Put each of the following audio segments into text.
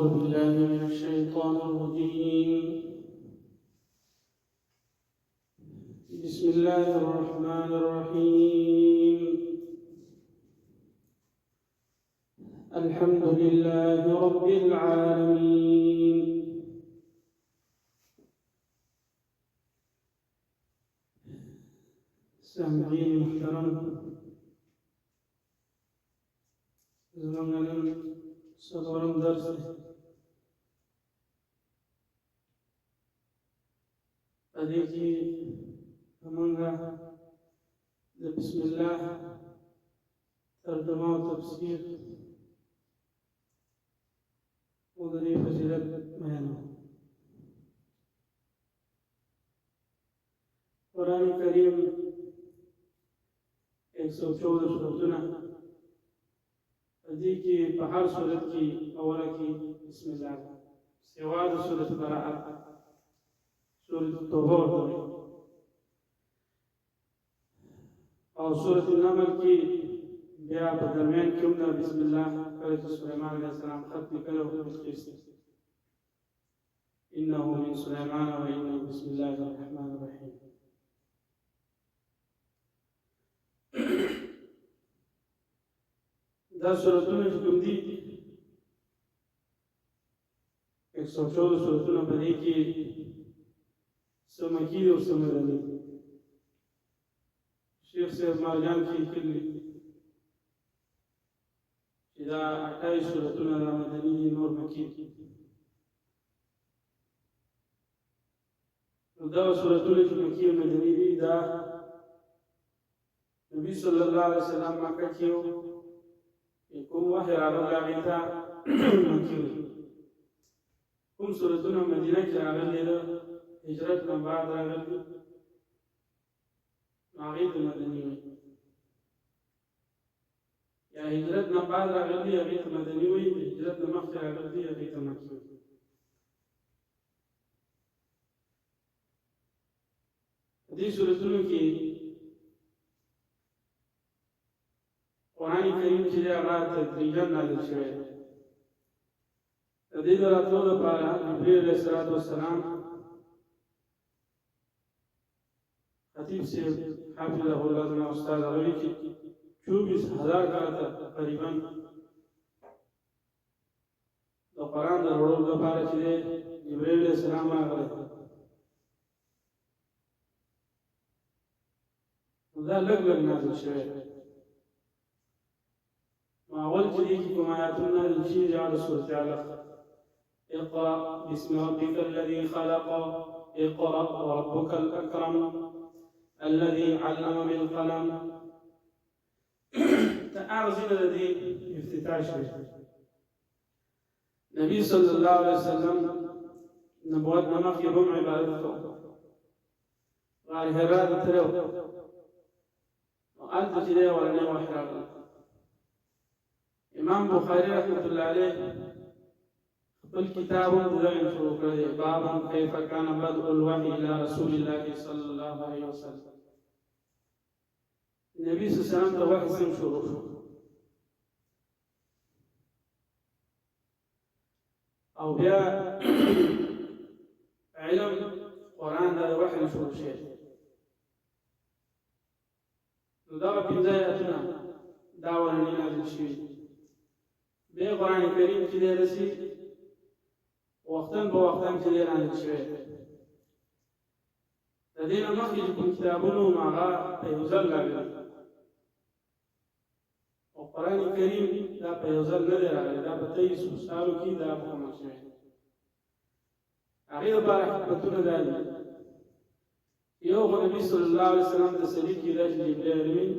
أعوذ بالله من الشيطان الرجيم. بسم الله الرحمن الرحيم. الحمد لله رب العالمين. سامعين محترم، زماننا صدورم درس أديكي أمانها بسم الله ترجمة وتفسير ودري فزيلة مهنة قرآن الكريم 114 سورتنا أديكي بحر سورة کی أولا کی بسم الله سواد سورة براءة سورة الطهور أو سورة النمل کی بیا په درمیان کې هم بسم الله کله چې سليمان عليه السلام خط لیکلو بالقسط إنه من سليمان وإنه بسم الله الرحمن الرحيم. دا سورتونه چې کوم دي 114 سورتونه په دې کې څه مکی دي او څه مدني دي. شیخ صاحب مارجان کې لیکلي چې دا 28 سورتونه دا مدني دي، نور مکی دي. نو دا سورتونه چې مکی او مدني دي دا نبی صلی الله علیه وسلم مکه کې کوم وحی راغلی هغې ته مکي وي. کوم سورتونه مدینه کې راغلي د هجرت نه بعد راغلي هغې ته مدني وي، یا هجرت نه بعد راغلي هغې ته مدني وي، د هجرت نه مخکې راغلي هغې ته مکي وي. په دې سورتونو کې قرآن کریم چې هغه تدریجا نازل شوی دی. د دې د راتلو لپاره جبرئیل علیه السلام خطیب صاحب حافظه الله زما استاد هغه وایي چې 24,000 کاله تقریبا د قرآن د وړلو لپاره چې جبرئیل علیه السلام راغلی. دا لږ لږ نازل شوی دی. أول جديد كما يأتون الشيء على سورة علق اقرأ باسم ربك الذي خلق اقرأ وربك الأكرم الذي علم بالقلم. تعرضنا الذي افتتاح النبي صلى الله عليه وسلم نبوتنا مخي بم عبادته قال هراد تلو وأنت جديد ولا نوى حراغ. امام بخاری رحمۃ اللہ علیہ خپل کتاب دغه شروع کړی باب کیف کان بدء الوحی الى رسول الله صلی الله علیه وسلم. نبی صلی الله علیه وسلم د وحی څنګه شروع شو او بیا علم قرآن د وحی شروع شي. نو دا پنځه آیاتونه دا ورنه نازل شوي بے قرآن کریم چې دی رسی وختن په وختن چې دی نازل شوی. د دې نه مخکې چې کوم کتابونو هغه په یو ځل راغلي او قرآن کریم دا په یو ځل نه دی راغلی، دا په 23 سالو کې دا مکمل شوی. هغې لپاره حکمتونه دا دي. یو خو نبي صلی الله علیه وسلم د صلیب کې دا چې جبرایل امین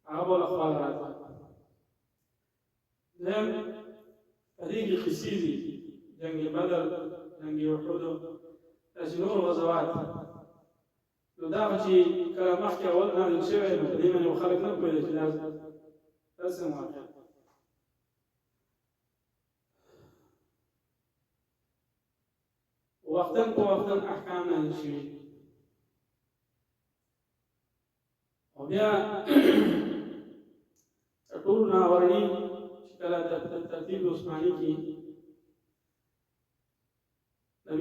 هغه به له خوا راځي. لم هذه قصې دي جنگ بدر، جنگ احد، داسې نور غزوات. نو دا چې کله مخکې اول نازل شوی نو په دې باندې خلک نه پوهېدل چې دا څه واقع. وختن په وختن احکام نازل شوي او بیا ټول ناورني کله د ترتیب عثماني کې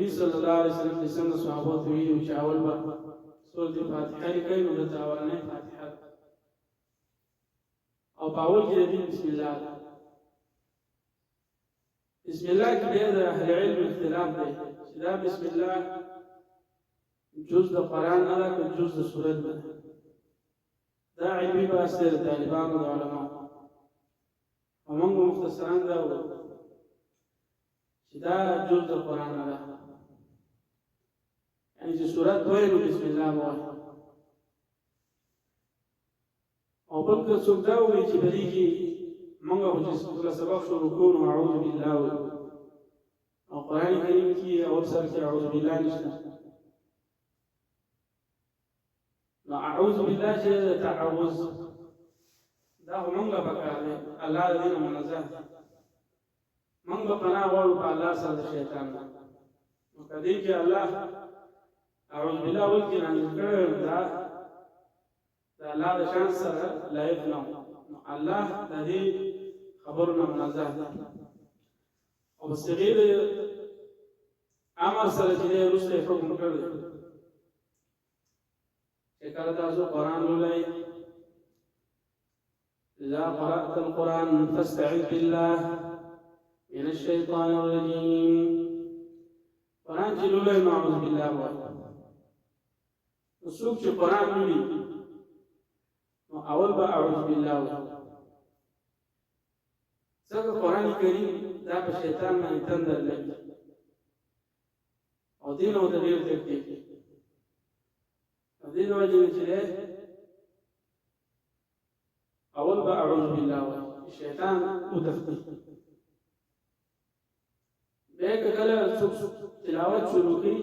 نبی صلی الله علیه وسلم د څنګه صحابه ته ویلي چې اول به سورۃ فاتحه لیکي نو د اولنۍ فاتحه او په اول کې د بسم الله بسم الله کې د اهل علم اختلاف دی چې دا بسم الله جز د قرآن نه ده که جز د سورت ده دا علمي بحث دی د طالبانو د علماو او موږ مختصرا دا وایو چې دا جز د قرآن نه ده یعنې چې سورت وایي نو بسم الله به وایي او بل که څوک دا وایي چې په دې کې موږ خو چې کله سبق شروع کوو نو اعوذ بالله وایو او قرآن کریم کې اول سر کې اعوذ بالله نشته نو اعوذ بالله چې تعوذ دا خو موږ له پکار دی الله د دې نه منزه موږ به پناه غواړو په الله سره د شیطان نه نو که دې کې الله اعوذ بالله وایي چې نازل کړی دا د الله د شان سره لایق نه نو الله د دې خبرو نه منزه دی او په صغیر امر سره چې دی وروسته یې حکم کړی چې کله تاسو قرآن ولولئ إذا قرأت القرآن فاستعذ بالله من الشيطان الرجيم قرآن چې لولئ نو اعوذ بالله وایي نو څوک چې قرآن لولي نو اول به اعوذ بالله وایي ځکه قرآن کریم دا په شیطان باندې تندر لګي او دین او تغیر تکلیف دې د وجې چې اول به اعوذ بالله وایي شیطان وتښتي بیا که کله څوک تلاوت شروع کړي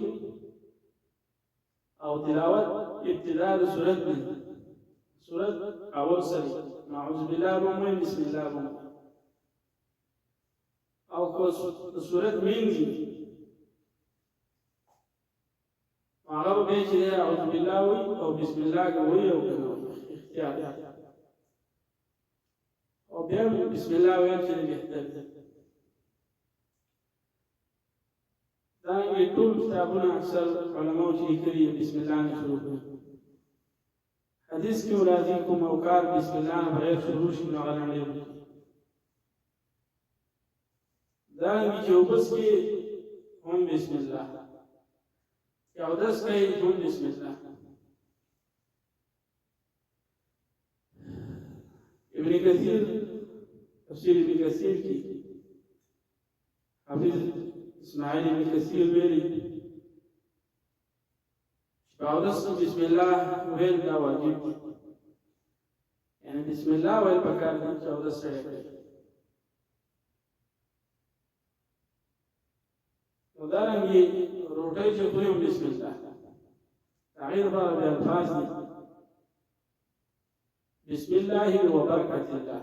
او تلاوت ابتدا د سورت دی سورت اول سری اعوذ بالله به وایي بسم الله به وایي او که سورت وینځي هغه به چې اعوذ بالله وایي او بسم الله وایي او کنه اختیار او بیا بسم الله وایي چې بهتر دی دا یې ټول کتابونه اکثر علماو چې لیکلي بسم الله نه شروع کوي حدیث کې راځي کوم اوقات بسم الله نه بغیر شروع شي نو هغه نه دی دا چې وبس کې هم بسم الله یا داس کوي هم بسم الله ابن کثیر تفسیر ابن کثیر کی حافظ اسماعیل ابن کثیر ویلي او داس بسم الله ویل دا واجب دی یعنی بسم الله ویل پکار دی چې او داس سره کوي ودارنګي روټۍ چې خوري بسم الله تغیر به الفاظ دي بسم الله وبرکات الله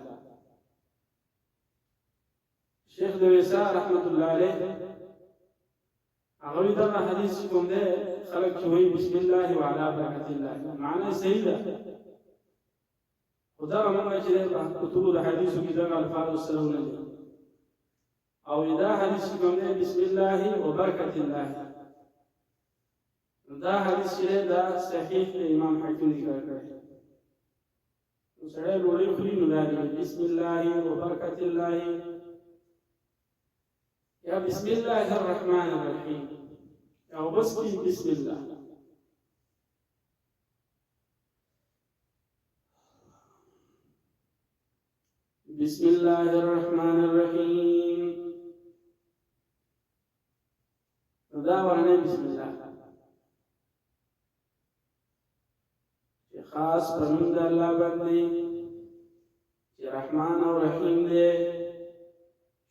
شیخ دویسا رحمت الله علیه هغه دا حدیث کوم ده خلق چې وایي بسم الله وعلى برکات الله معنی صحیح ده خدا موږ چې په کتب الحدیث کې دا الفاظ سره ولري او دا حدیث کوم ده بسم الله وبرکات الله دا حدیث چې دا صحیح امام حاکم ذکر کړی نو سره لوړی خوري نو دا بسم الله وبرکات الله یا بسم الله الرحمن الرحیم او بس کی بسم الله بسم الله الرحمن الرحیم دا ورنه بسم الله خاص پرمند الله باندې چې رحمان او رحیم دې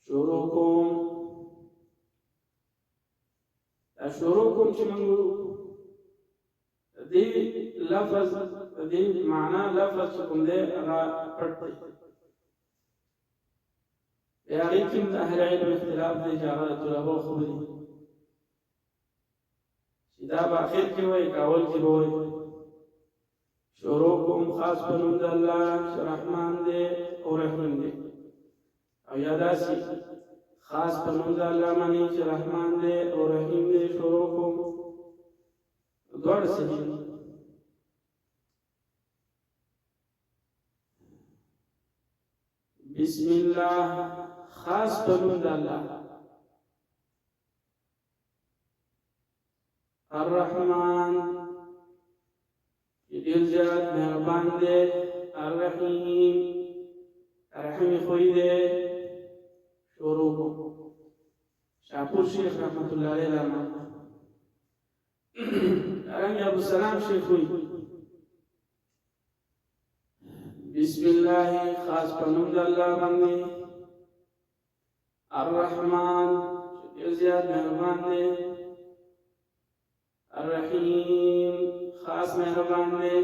شروع کوم شروع کوم چې موږ دې لفظ دې معنا لفظ کوم دې هغه پټ دی یا لیکن اهل علم اختلاف دې چې هغه طلبه خو دي چې دا په اخر کې وایي کاول کې وایي شروع کوم خاص پرمند الله چې رحمان دې او رحیم دې او یاداسي خاص په نوم د الله باندې چې رحمان دی او رحیم دی شروع کوم دواړه صحیح دي. بسم الله خاص په نوم د الله. الرحمن چې ډېر زیات مهربان دی. الرحیم رحیم خوی دی شروع کو. شاپور شیخ رحمت الله علیه علامه دارنګه ابو سلام شیخ وی بسم الله خاص په نوم د الله باندې. الرحمن چې ډېر زیات مهربان دی. الرحیم خاص مهربان دی.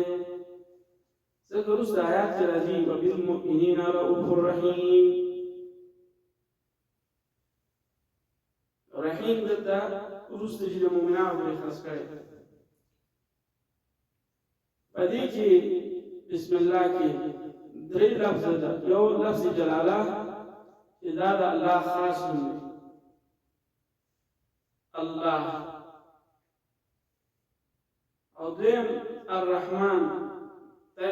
ذکر اس آیات کے راضی وبالمؤمنین رؤوف الرحیم. رحیم دلته وروسته چې د مؤمنانو پرې خاص کړی. په دې کې بسم الله کې درې لفظ ده. یو لفظ جلاله چې دا د الله خاص نوم دی. الله. او دویم الرحمن دا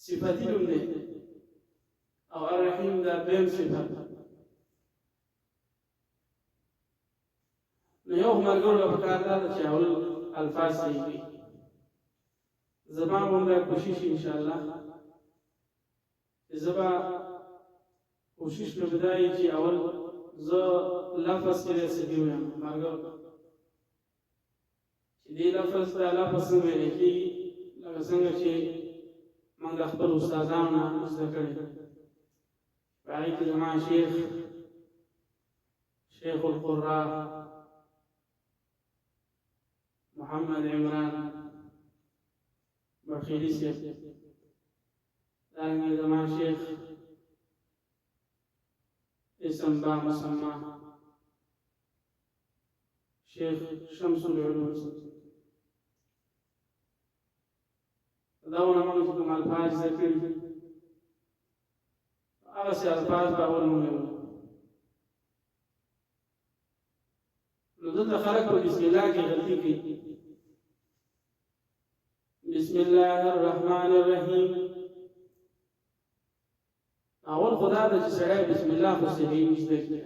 صفتی نوم دی او الرحیم دا دویم صفت. نو یو ملګرو له پکار دا ده چې اول الفاظ صحیح وي. زما به دا کوشش انشاءالله چې زه به کوشش مې به دا وي چې اول زه لفظ کې دی صحیح ویم ملګرو چې دې لفظ دا لفظ څنګه ویلی کېږي لکه څنګه چې موږ د خپل استادانو نه زده کړي. په هغې کې زما شیخ القراء محمد عمران برخیلی صاحب، دارنګه زما شیخ اسم با مسمى شیخ شمس العلوم. داونه موږ چې کوم الفاظ ذکر کړي هغه سي الفاظ به اول مونږ وایو. نو دلته خلک په بسم الله کې غلطي کوي. بسم الله الرحمن الرحیم اول خدا د چې سره بسم الله خو صحیح نشته کړي.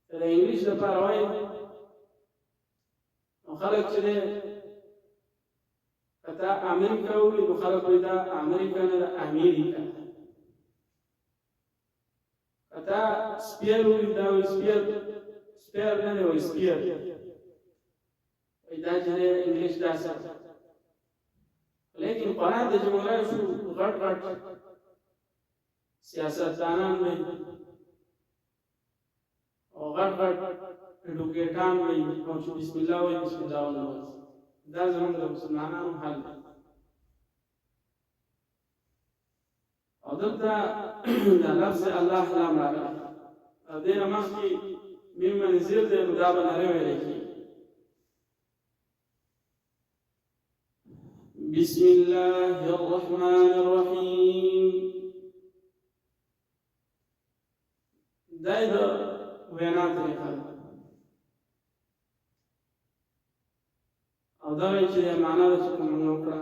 د انګلیش لپاره وایي نو خلک چې کتا امریکا وي نو خلک وایي دا امریکا نه دا امریکا. کتا سپیر وي دا وایي سپیر نه وایي سپیر. وایي دا چې انګلیش دا سره لیکن قرآن د جمهوریت شو غټ سیاستدانان وي او غټ اډوکیټان وي او چې بسم الله وایي بسم الله وایي. دا زموږ د مسلمانانو حال دی. او دلته دا لفظ الله لام راغلی او دې نه مخکې میم باندې زیر دی نو دا به نری ویلی کېږي. بسم الله الرحمن الرحیم. دا د وینا طریقه ده او دا وایي چې معنا ده چې کوم موږ وکړه.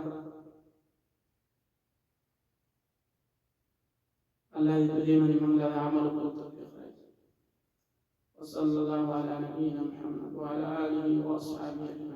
الله دې په دې باندې موږ له عمل کولو توفیق راکړي. وصلى الله على نبينا محمد وعلى آله وأصحابه أجمعين.